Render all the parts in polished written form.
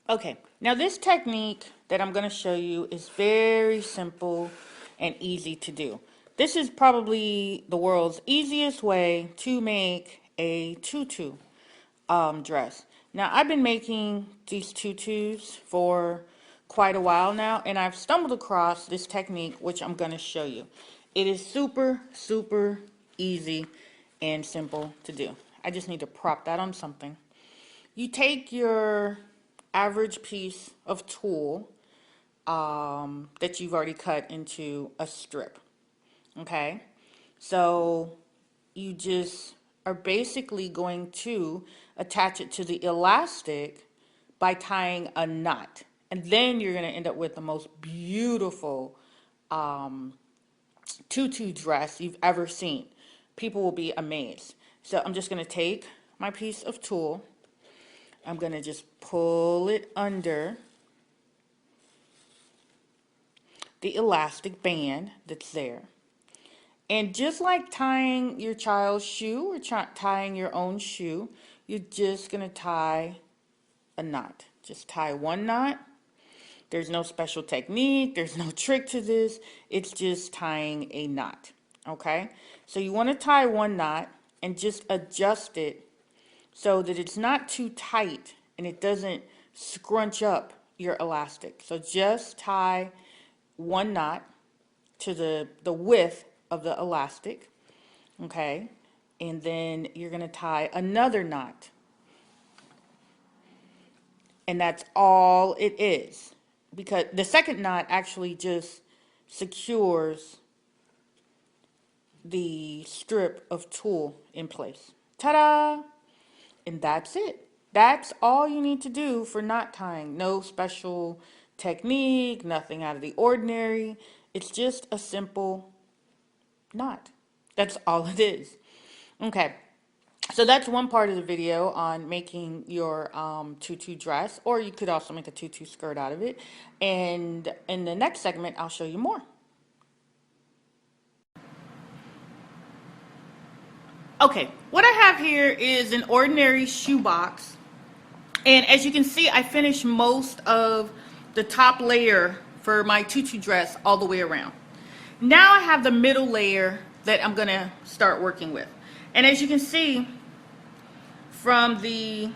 Okay, now this technique that I'm going to show you is very simple and easy to do. This is probably the world's easiest way to make a tutu dress. Now, I've been making these tutus for quite a while now, and I've stumbled across this technique, which I'm going to show you. It is super, super easy and simple to do. I just need to prop that on something. You take your average piece of tulle that you've already cut into a strip. Okay, so you just are basically going to attach it to the elastic by tying a knot, and then you're going to end up with the most beautiful tutu dress you've ever seen. People will be amazed. So I'm just going to take my piece of tulle. I'm going to just pull it under the elastic band that's there. And just like tying your child's shoe or tying your own shoe, you're just going to tie a knot. Just tie one knot. There's no special technique. There's no trick to this. It's just tying a knot. Okay? So you want to tie one knot and just adjust it so that it's not too tight and it doesn't scrunch up your elastic. So just tie one knot to the width of the elastic, okay? And then you're going to tie another knot. And that's all it is. Because the second knot actually just secures the strip of tulle in place. Ta-da! And that's it. That's all you need to do for knot tying. No special technique, nothing out of the ordinary. It's just a simple knot. That's all it is. Okay, so that's one part of the video on making your tutu dress, or you could also make a tutu skirt out of it. And in the next segment, I'll show you more. Okay, what I have here is an ordinary shoebox. And as you can see, I finished most of the top layer for my tutu dress all the way around. Now I have the middle layer that I'm gonna start working with. And as you can see, from the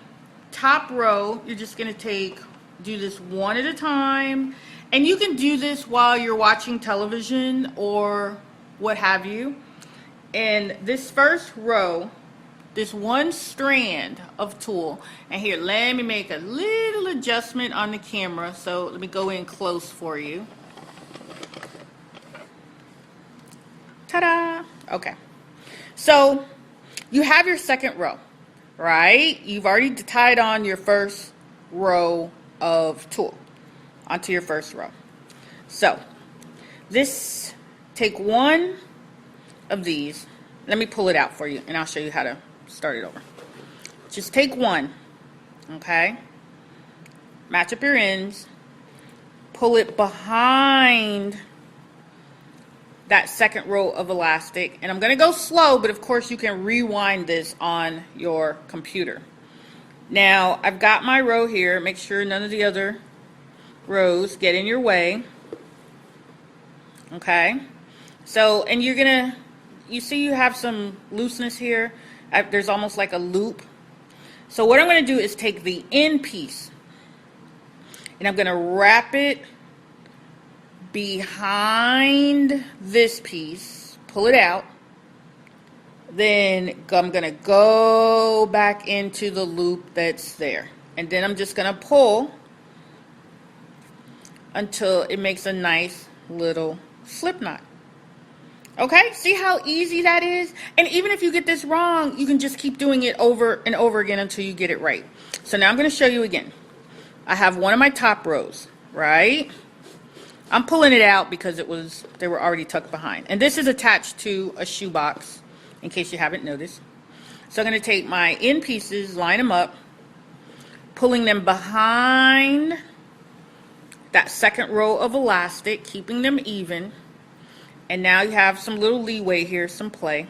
top row, you're just gonna do this one at a time. And you can do this while you're watching television or what have you. And this first row, this one strand of tulle, and here, let me make a little adjustment on the camera. So let me go in close for you. Ta-da! Okay. So you have your second row, right? You've already tied on your first row of tulle onto your first row. So take one of these. Let me pull it out for you and I'll show you how to start it over. Just take one, okay? Match up your ends, pull it behind that second row of elastic, and I'm going to go slow, but of course you can rewind this on your computer. Now I've got my row here. Make sure none of the other rows get in your way. Okay, so, and you're gonna, you see you have some looseness here. There's almost like a loop. So what I'm going to do is take the end piece and I'm going to wrap it behind this piece, pull it out, then I'm going to go back into the loop that's there, and then I'm just going to pull until it makes a nice little slip knot. Okay, see how easy that is? And even if you get this wrong, you can just keep doing it over and over again until you get it right. So now I'm going to show you again. I have one of my top rows, right? I'm pulling it out because they were already tucked behind. And this is attached to a shoebox, in case you haven't noticed. So I'm going to take my end pieces, line them up, pulling them behind that second row of elastic, keeping them even. And now you have some little leeway here, some play.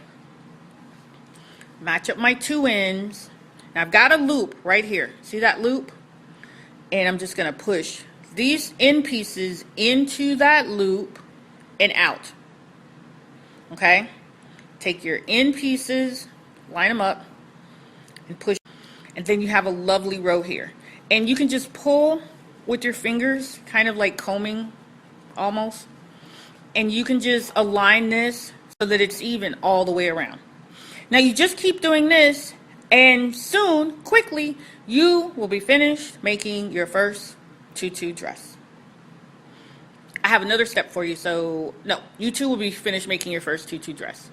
Match up my two ends. Now I've got a loop right here. See that loop? And I'm just gonna push these end pieces into that loop and out. Okay? Take your end pieces, line them up, and push. And then you have a lovely row here. And you can just pull with your fingers, kind of like combing almost. And you can just align this so that it's even all the way around. Now you just keep doing this, and soon, quickly, you will be finished making your first tutu dress. I have another step for you, so no, you too will be finished making your first tutu dress.